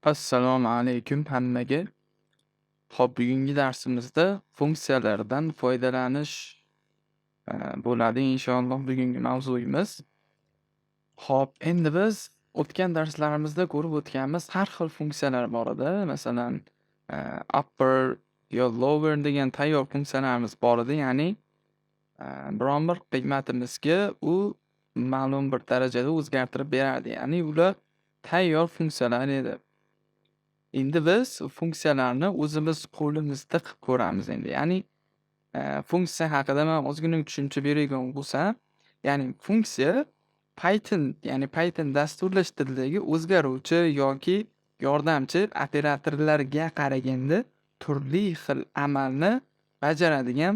Assalomu alaykum hammaga. Xo'p, bugungi darsimizda funksiyalardan foydalanish bo'ladi inshaalloh bugungi mavzuyimiz. Xo'p, endi biz o'tgan darslarimizda ko'rib o'tganmiz, har xil funksiyalar bor edi. Masalan, upper yo lower degan tayyor funksiyalarimiz bor edi. Ya'ni, biron bir qiymatimizga u ma'lum bir darajada o'zgartirib berardi. Ya'ni ular tayyor funksiyalar edi. Endi biz funksiyalarni o'zimiz qo'limizda qilib ko'ramiz endi. Ya'ni, funksiya haqida men ozgina tushuncha beradigan bo'lsam, ya'ni funksiya Python dasturlash tilidagi o'zgaruvchi yoki yordamchi operatorlarga qaraganda turli xil amalni bajaradigan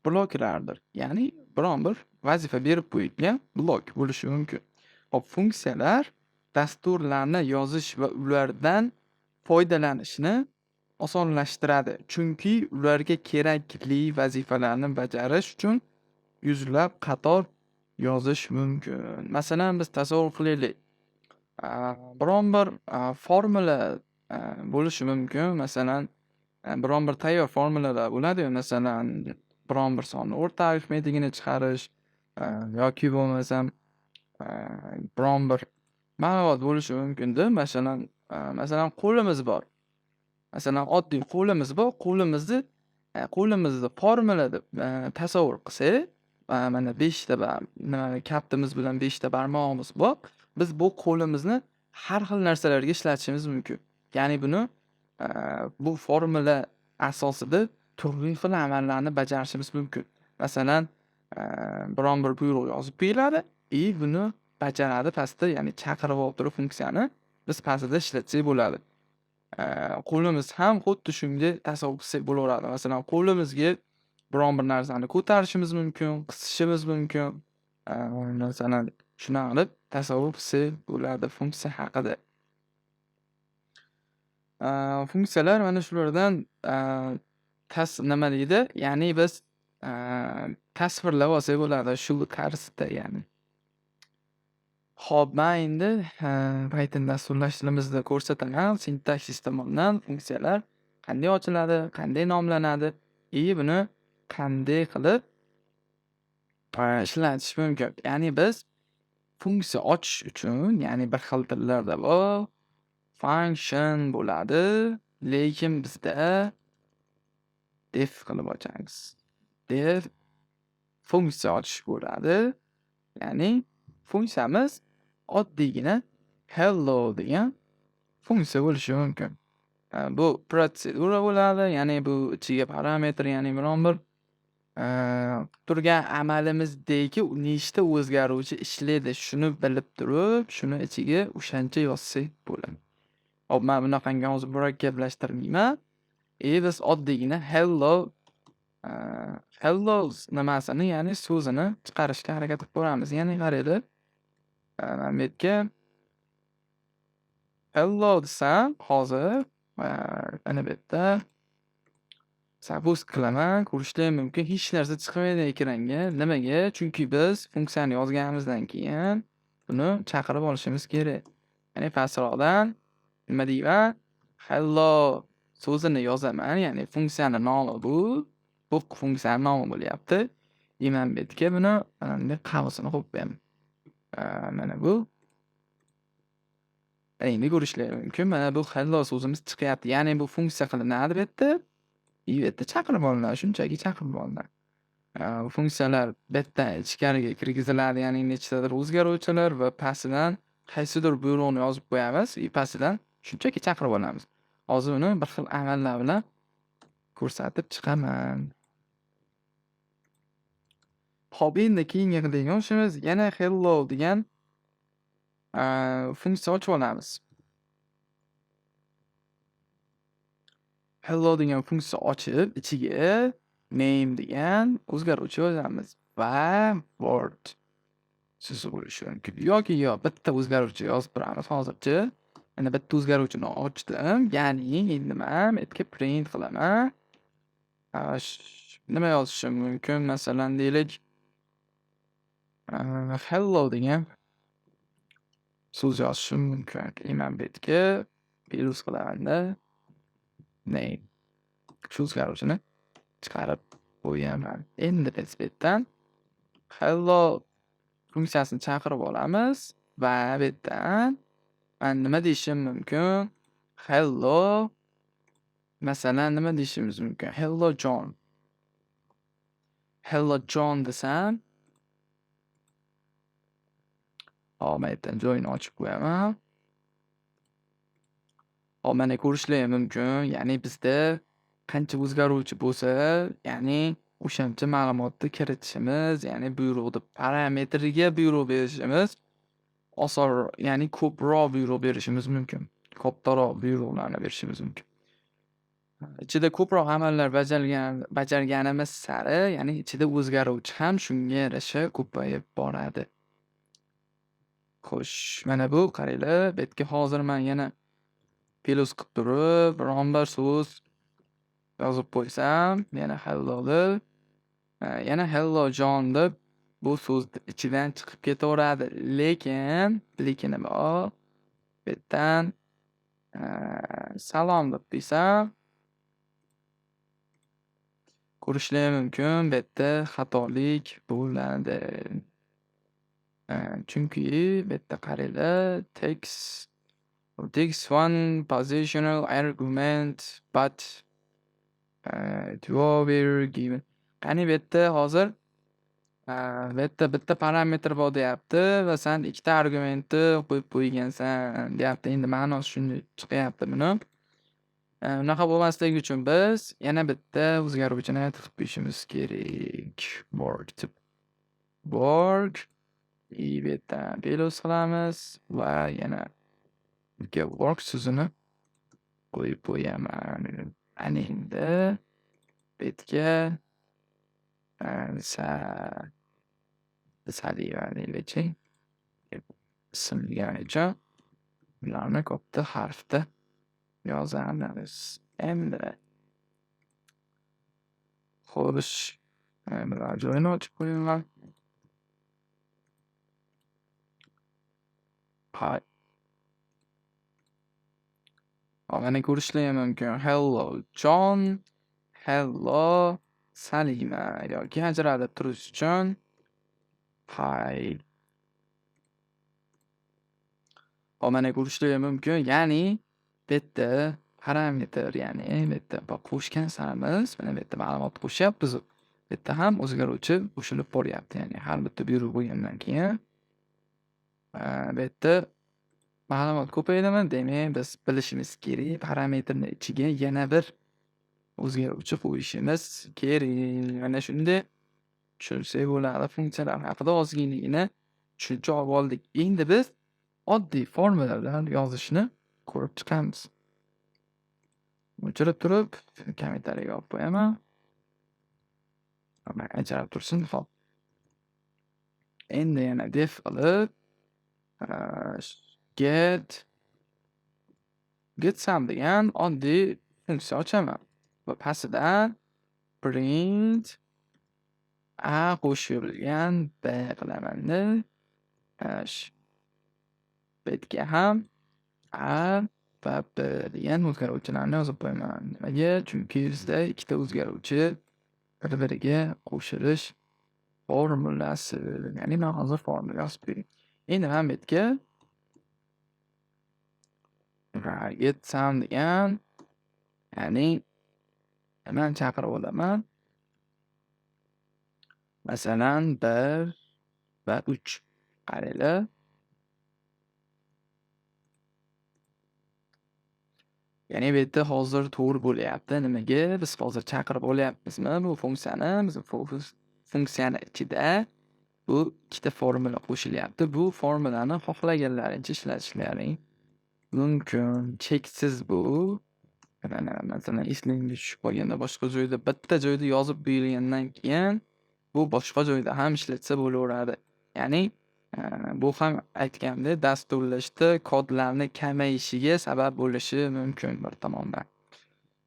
bloklardir. Ya'ni biron bir vazifa berib qo'yilgan blok bo'lishi mumkin. Hop, funksiyalar dasturlarni yozish va ulardan foydalanishni osonlashtiradi. Chunki ularga kerakli vazifalarni bajarish uchun yuzlab qator yozish mumkin. Masalan, biz tasavvur qilaylik. Biron bir formula bo'lishi mumkin. Masalan, biron bir tayyor formulalar bo'ladi. Masalan, biron bir sonni o'rta arifmetigini chiqarish yoki bo'lmasam biron bir ma'lumot bo'lishi mumkin-da. Masalan, qo'limiz bor. Masalan, oddiy qo'limiz bor. Qo'limizni formula deb tasavvur qilsak, mana 5 ta kaftimiz bilan 5 ta barmog'imiz bor. Biz bu qo'limizni har xil narsalarga ishlatishimiz mumkin. Ya'ni buni bu formula asosida turli xil amallarni bajarishimiz mumkin. Masalan, biron bir buyruq yozib qo'yiladi, buni bajaradi pastda, ya'ni chaqirib olib turib funksiyani biz pastda ishlatsak bo'ladi. Qo'limiz ham xuddi shunday tasavvur qilsak bo'laveradi. Masalan, qo'limizga biron bir narsani ko'tarishimiz mumkin, qisishimiz mumkin. Masalan, shunaqa qilib tasavvur qilsak bo'ladi funksiya haqida. Funksiyalar mana shulardan nima deydi? Ya'ni biz tasvirlab olsak bo'ladi shu qarsida, ya'ni. Xo'p, men endi Python dasturlash tilimizda ko'rsataman. Sintaksis tomonidan funksiyalar qanday ochiladi, qanday nomlanadi, buni qanday qilib ishlatish mumkin. Ya'ni biz funksiya ochish uchun, ya'ni bir xil tillarda bor, function bo'ladi, lekin bizda def qilib ochamiz. Def funksiya ochish bo'ladi. Ya'ni funksiyamiz oddiygina hello degan funksiya bo'lishi mumkin. Bu protsedura bo'ladi, ya'ni bu ichiga parametr, ya'ni biron bir turgan amalimizdagi nechta o'zgaruvchi ishlaydi, shuni bilib turib, shuni ichiga o'shancha yozsak bo'ladi. Hop, men bunaqangi hozir murakkablashtirmayman. Biz oddiygina hello nimasini, ya'ni so'zini chiqarishga harakat qilib ko'ramiz. Ya'ni qaranglar. Men bu yerga hello desam, hozir ana bu yerda suppose qilaman, ko'rishlar mumkin. Hech narsa chiqmaydi ekranga. Nimaga? Chunki biz funksiyani yozganimizdan keyin buni chaqirib olishimiz kerak. Ya'ni pastroqdan nima deyman? Hello so'zini yozaman, ya'ni funksiyani nomi bu funksiyani nomi bo'lyapti. Men bu yerga buni qavsini qo'yib qo'yaman. Mana bu. Endi ko'rishlar mumkin. Mana bu hello so'zimiz chiqyapti. Ya'ni bu funksiya qilinadi bu yerda. Bu yerda chaqirib olinadi, shunchaki chaqirib olinadi. Funksiyalar bu yerda ichkariga kirgiziladi, ya'ni nechtadir o'zgaruvchilar va pastidan qaysidir buyruqni yozib qo'yamiz, pastidan shunchaki chaqirib olamiz. Hozir uni bir xil amallar bilan ko'rsatib chiqaman. Xo'p, endi keyingi qiladigan ishimiz yana hello degan funksiya ochib olamiz. Hello degan funksiya ochib, ichiga name degan o'zgaruvchi yozamiz va word so'zi bo'lishi mumkin. Yoki bitta o'zgaruvchi yozib turamiz hozircha. Mana bitta o'zgaruvchini ochdim. Ya'ni endi men yerga print qilaman. Nima yozishim mumkin? Masalan, deylik, hello degan so'z yozishim mumkin. Men bu yerga plus qilaman-da. Shu o'zgaruvchini chiqarib qo'yaman. Endi biz bu yerdan hello funksiyasini chaqirib olamiz va bu yerdan men nima deyishim mumkin? Hello, masalan, nima deyishimiz mumkin? Hello John. Hello John desam, hop, men yerdan joyni ochib qo'yaman. Hop, mana ko'rishlari mumkin. Ya'ni bizda qancha o'zgaruvchi bo'lsa, ya'ni o'shancha ma'lumotni kiritishimiz, ya'ni buyruqni parametriga buyruq berishimiz oson, ya'ni ko'proq buyruq berishimiz mumkin. Kattaroq buyruqlarni berishimiz mumkin. Ichida ko'proq amallar bajarganimiz sari, ya'ni ichida o'zgaruvchi ham shunga yarasha ko'payib boradi. Xo'sh, mana bu qaranglar, bu yerga hozir men yana plus qilib turib, biron bir so'z yozib qo'ysam, yana hello deb, yana hello John deb bu so'zni ichidan chiqib ketaveradi. Lekini bor. Bu yerdan salom deb desam, ko'rishlari mumkin, bu yerda xatolik bo'ladi. Chunki bu yerda qaranglar, takes one positional argument but it will be given. Qani bu yerda hozir bu yerda bitta parametr bor deyapti va sen ikkita argumentni qo'yib qo'ygansan deyapti. Endi ma'nosi shunday chiqyapti buni. Unaqa bo'lmasligi uchun biz yana bitta o'zgaruvchini aytib qo'yishimiz kerak. Borg bu yerdan plus qilamiz va yana work so'zini qo'yib qo'yaman. Ana endi bu yerga deylik-chi, ismliganicha ularni katta harfda yozamiz. Endi xo'sh, bular joyini ochib qo'yaman. Mana ko'rishlari mumkin. Hello John, hello Salima yoki ajratib turish uchun hi. Mana ko'rishlari mumkin. Ya'ni bu yerda parametr, ya'ni bu yerda qo'shgan sarimiz, mana bu yerda ma'lumot qo'shyapmiz. Bu yerda ham o'zgaruvchi qo'shilib boryapti. Ya'ni har bitta buyruq bo'lgandan keyin bu yerda ma'lumot ko'paydimi? Demak, biz bilishimiz kerak, parametrning ichiga yana bir o'zgaruvchi qo'yishimiz kerak. Mana shunday tushunsak bo'ladi. Funksiyalar haqida ozginagina tushuncha olib oldik. Endi biz oddiy formulalar yozishni ko'rib chiqamiz. O'chirib turib, kommentariyaga olib qo'yaman. Mana ajralib tursin. Xo'p. Endi yana def qilib get sum degan oddiy funksiya ochaman. Va pastidan print a qo'shilgan b qilaman-da. Bu yerga ham a va b degan o'zgaruvchilarni yozib qo'yaman. Nimaga? Chunki bizda ikkita o'zgaruvchi bir-biriga qo'shilish formulasi, ya'ni men hozir formula yozib qo'ying. Endi men bu yerga get sum degan, ya'ni men chaqirib olaman. Masalan 1 va 3. Qaranglar. Ya'ni bu yerda hozir to'g'ri bo'lyapti. Nimaga? Biz hozir chaqirib olyapmizmi bu funksiyani? Biz funksiyani ichida bu ikkita formula qo'shilyapti. Bu formulani xohlaganlarincha ishlatishlaring mumkin. Cheksiz bu. Masalan, eslingizga tushib qolganda boshqa joyda, bitta joyda yozib qo'yilgandan keyin bu boshqa joyda ham ishlatsa bo'laveradi. Ya'ni bu ham aytgandek, dasturlashda kodlarning kamayishiga sabab bo'lishi mumkin bir tomondan.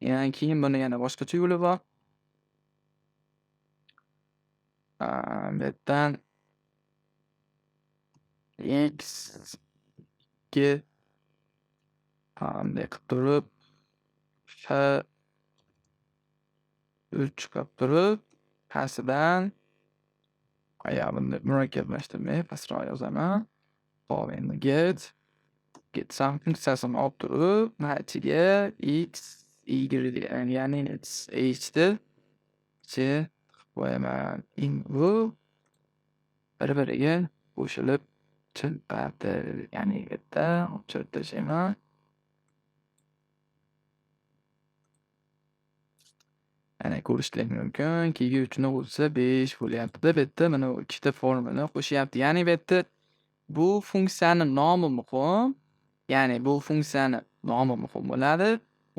Yani keyin buni yana boshqacha yo'li bor. Bu yerdan x bunday qilib turib, F 3 qilib turib, pastidan bunday murakkablashtirmay pastroq yozaman. Hop, endi get sum funksiyasini olib turib, mana ichiga x, y, ya'ni h ni ichib qo'yaman. Bu bir-biriga qo'shilib chiqadi. Ya'ni bitta o'chirib tashlayman. Ana ko'rishingiz mumkin. 2 ga 3 ni qo'shsa 5 bo'lyapti. Bu yerda mana ikkita formulani qo'shyapti. Ya'ni bu yerda bu funksiyani nomi muhim. Ya'ni bu funksiyani nomi muhim bo'ladi.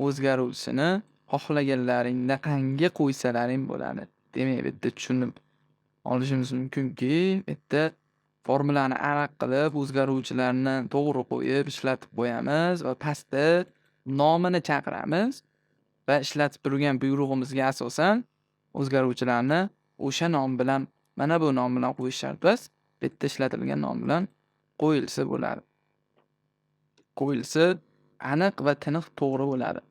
O'zgaruvchisini xohlaganlaringda qanga qo'ysalaring bo'ladi. Demak, bu yerda tushunib olishimiz mumkinki, bu yerda formulani aniq qilib, o'zgaruvchilarni to'g'ri qo'yib ishlatib qo'yamiz va pastda nomini chaqiramiz va ishlatib turgan buyrug'imizga asosan o'zgaruvchilarni o'sha nom bilan, mana bu nom bilan qo'yish shart emas. Bu yerda ishlatilgan nom bilan qo'yilsa bo'ladi. Qo'yilsa aniq va tiniq to'g'ri bo'ladi.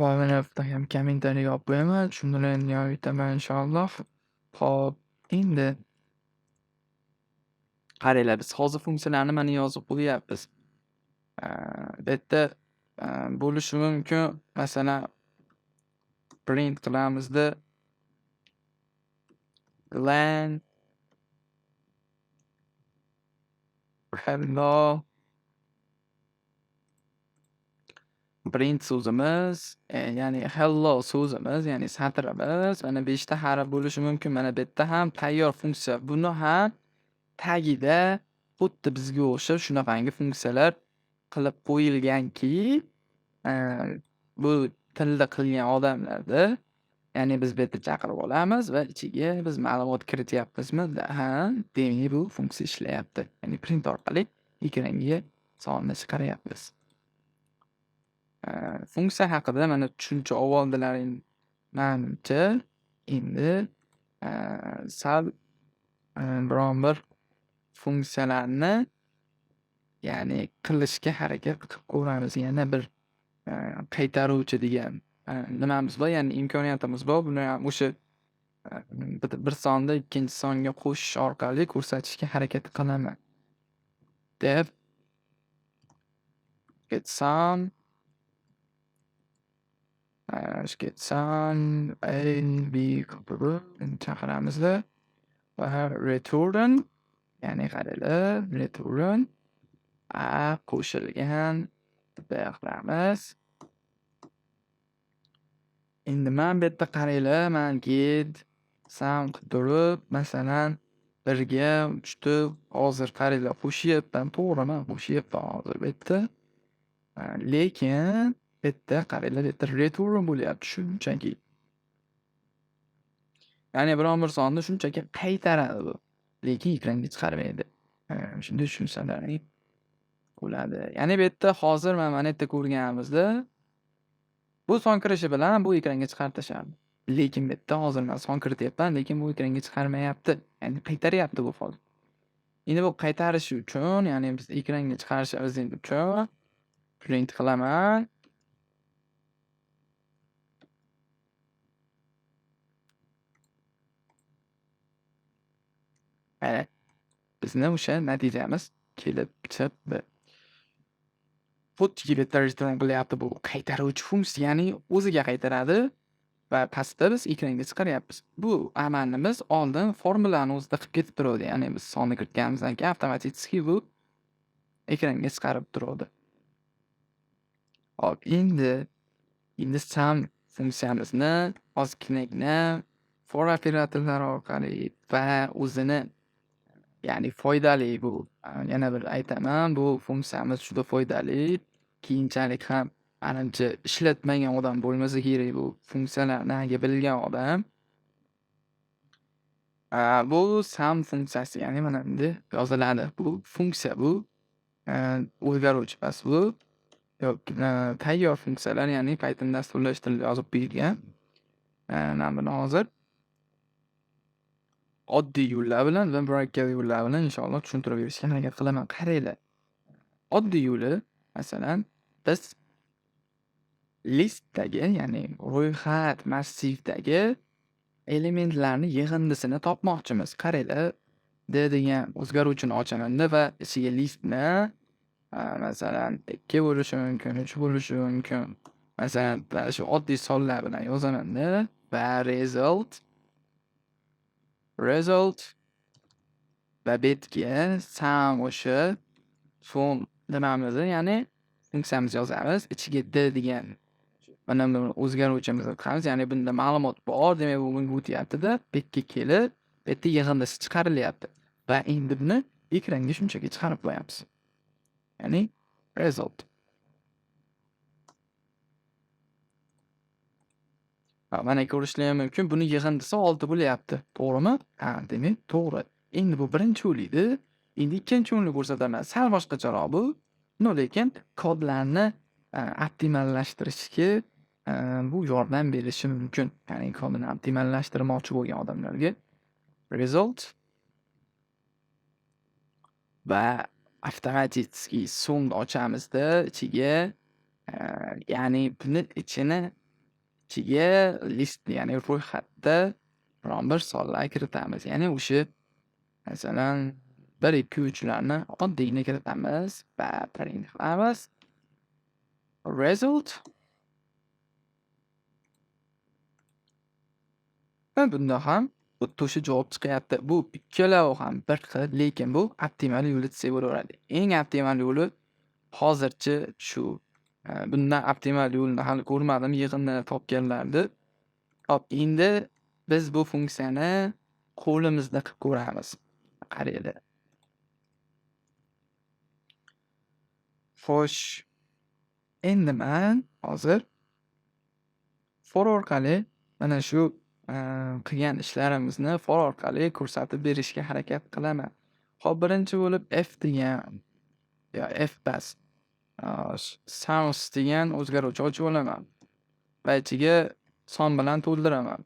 Va mana bitta ham kommentariy yozib qo'yaman. Tushuntirib aytaman inshaalloh. Xo'p, endi qaranglar, biz hozir funksiyalarni mana yozib qo'yapmiz. Bu yerda bo'lishi mumkin, masalan, print qilamizda lgan hello print so'zimiz, ya'ni hello so'zimiz, ya'ni satrimiz mana 5 ta harf bo'lishi mumkin. Mana bu yerda ham tayyor funksiya. Buni ham tagida xuddi bizga o'xshab shunaqangi funksiyalar qilib qo'yilganki, bu tilda qilgan odamlarda, ya'ni biz bu yerda chaqirib olamiz va ichiga biz ma'lumot kirityapmizmi? Ha, demak bu funksiya ishlayapti. Ya'ni print orqali ekranga sonini chiqaryapmiz. Funksiya haqida mana tushuncha oldilaring manimcha, endi sal biron bir funksiyalarni ya'ni qilishga harakat qilib ko'ramiz. Yana bir qaytaruvchi degan nimamiz bor, ya'ni imkoniyatimiz bor. Buni ham o'sha bir sonda ikkinchi songa qo'shish orqali ko'rsatishga harakat qilaman. Deb get some a b chaqiramizda va return, ya'ni qaranglar, return a qo'shilgan deb qilamiz. Endi men bu yerda qaranglar, men get some qilib turib, masalan, 1 ga 3 ni hozir qaranglar qo'shyapman, to'g'rimi? Qo'shyapman hozir bu yerda. Lekin bu yerda qaranglar, bu yerda return bo'lyapti shunchaki. Ya'ni biron bir sonni shunchaki qaytaradi bu, lekin ekranga chiqarmaydi. Shunday tushunsanlaring bo'ladi. Ya'ni bu yerda hozir mana yerda ko'rganimizda bu son kirishi bilan bu ekranga chiqarib tashardi. Lekin bu yerda hozir men son kirityapman, lekin bu ekranga chiqarmayapti. Ya'ni qaytaryapti bu fol. Endi bu qaytarishi uchun, ya'ni biz ekranga chiqarishimiz uchun print qilaman. Mana bizni o'sha natijamiz kelib chiqdi. Xuddi bu yerda return qilyapti, bu qaytaruvchi funksiya, ya'ni o'ziga qaytaradi va pastda biz ekranga chiqaryapmiz. Bu amalimiz oldin formulani o'zida qilib ketib turadi. Ya'ni biz sonni kiritganimizdan keyin avtomatik bu ekranga chiqarib turadi. Hop, endi sum funksiyamizni ozginagina for operatorlari orqali va o'zini, ya'ni foydali bu. Yana bir aytaman, bu funksiyamiz juda foydali. Keyinchalik ham ancha ishlatmagan odam bo'lmasa kerak bu funksiyalarni bilgan odam. Bu sum funksiyasi, ya'ni mana endi yoziladi. Bu funksiya, bu o'zgaruvchi emas, bu tayyor funksiyalar, ya'ni Python dasturlash tilida yozib berilgan. Men buni hozir oddiy yo'llar bilan va murakkab yo'llar bilan inshaalloh tushuntirib berishga harakat qilaman. Qaranglar. Oddiy yo'li Masalan, biz listdagi, ya'ni ro'yxat massivdagi elementlarni yig'indisini topmoqchimiz. Qaranglar, D degan o'zgaruvchini ochamanda va ichiga listni masalan 2 bo'lishi mumkin, 3 bo'lishi mumkin. Masalan, shu oddiy sonlar bilan yozamanda va result va betga sum o'sha so'ng nimamizni, ya'ni funksiyamizni yozamiz. Ichiga D degan mana buni o'zgaruvchimizni qilamiz. Ya'ni bunda ma'lumot bor, demak bu bunga o'tyapti-da, betga kelib, betda yig'indisi chiqarilyapti. Va endi buni ekranga shunchaki chiqarib qo'yamiz. Ya'ni result. Mana ko'rishlar mumkin. Buni yig'indisi 6 bo'lyapti. To'g'rimi? Ha, demak to'g'ri. Endi bu birinchi o'likdi. Endi ikkinchi o'likni ko'rsataman. Sal boshqacharoq bu. Lekin kodlarni optimallashtirishga bu yordam berishi mumkin. Ya'ni kodni optimallashtirmoqchi bo'lgan odamlarga result va avtomatik so'ng ochamizda ichiga ya'ni buni ichiga list, ya'ni ro'yxatda biron bir sonlar kiritamiz. Ya'ni o'sha masalan 1, 2, 3 larni oddiyini kiritamiz va print qilamiz. Result va bunda ham xuddi o'sha javob chiqyapti. Bu ikkalovi ham bir xil, lekin bu optimal yo'li desak bo'laveradi. Eng optimal yo'li hozircha shu. Bundan optimal yo'lni hali ko'rmadim yig'inni topganlarni. Hop, endi biz bu funksiyani qo'limizda qilib ko'ramiz. Qaranglar. Xo'sh, endi men hozir for orqali mana shu qilgan ishlarimizni for orqali ko'rsatib berishga harakat qilaman. Hop, birinchi bo'lib f degan f bas sounds degan o'zgaruvchi ochib olaman va ichiga son bilan to'ldiraman.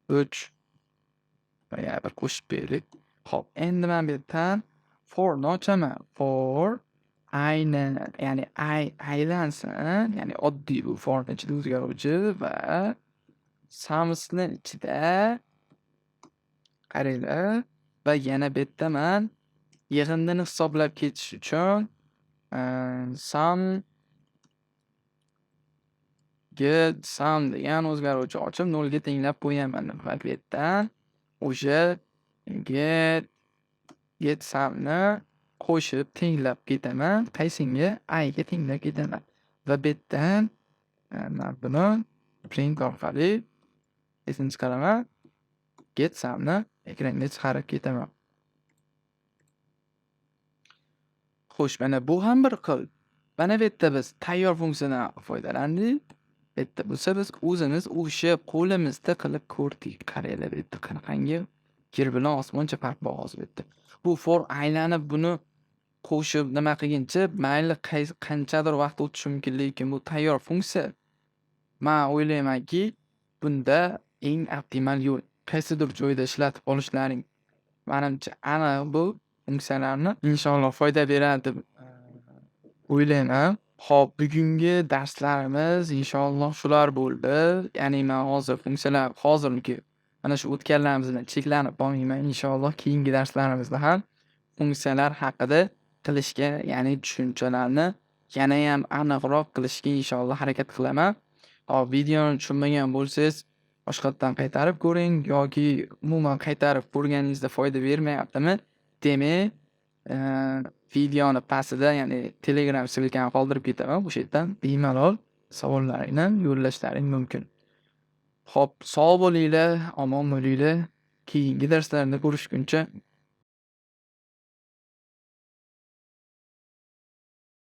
3 va yana bir qo'shib berdik. Hop, endi men bu yerdan for ni ochaman. For ya'ni aylansin, ya'ni oddiy bu for ichida o'zgaruvchi va sounds'ni ichida qaranglar va yana bu yerda men yig'indini hisoblab ketish uchun sum degan o'zgaruvchi ochib 0 ga tenglab qo'yaman va bu yerdan o'sha get sumni qo'shib tenglab ketaman. Qaysinga? I ga tenglab ketaman. Va bu yerdan men buni print orqali esini chiqaraman. Get sumni ekranga chiqarib ketaman. Xo'sh, mana bu ham bir xil. Mana bu yerda biz tayyor funksiyadan foydalandik. Bu yerda bo'lsa biz o'zimiz o'sha qo'limizda qilib ko'rdik. Qaranglar, bu yerda qanaqangi yer bilan osmoncha farq bor hozir bu yerda. Bu for aylanib buni qo'shib nima qilguncha mayli qanchadir vaqt o'tishi mumkin, lekin bu tayyor funksiya. Men o'ylaymanki, bunda eng optimal yo'l qaysidir joyda ishlatib olishlaring menimcha aniq bu funksiyalarni inshaalloh foyda beradi deb o'ylayman. Xo'p, bugungi darslarimiz inshaalloh shular bo'ldi. Ya'ni men hozir funksiyalar hozirgi mana shu o'tganlarimizni cheklanib qolmayman. Inshaalloh keyingi darslarimizda ham funksiyalar haqida qilishga, ya'ni tushunchalarni yana ham aniqroq qilishga inshaalloh harakat qilaman. Hop, videoni tushunmagan bo'lsangiz boshqatdan qaytarib ko'ring yoki umuman qaytarib ko'rganingizda foyda bermayaptimi? Demak, videoni pastida, ya'ni Telegram silkani qoldirib ketaman. O'sha yerdan bemalol savollaringni yo'llashlaring mumkin. Hop, sog' bo'linglar, omon bo'linglar. Keyingi darslarda ko'rishguncha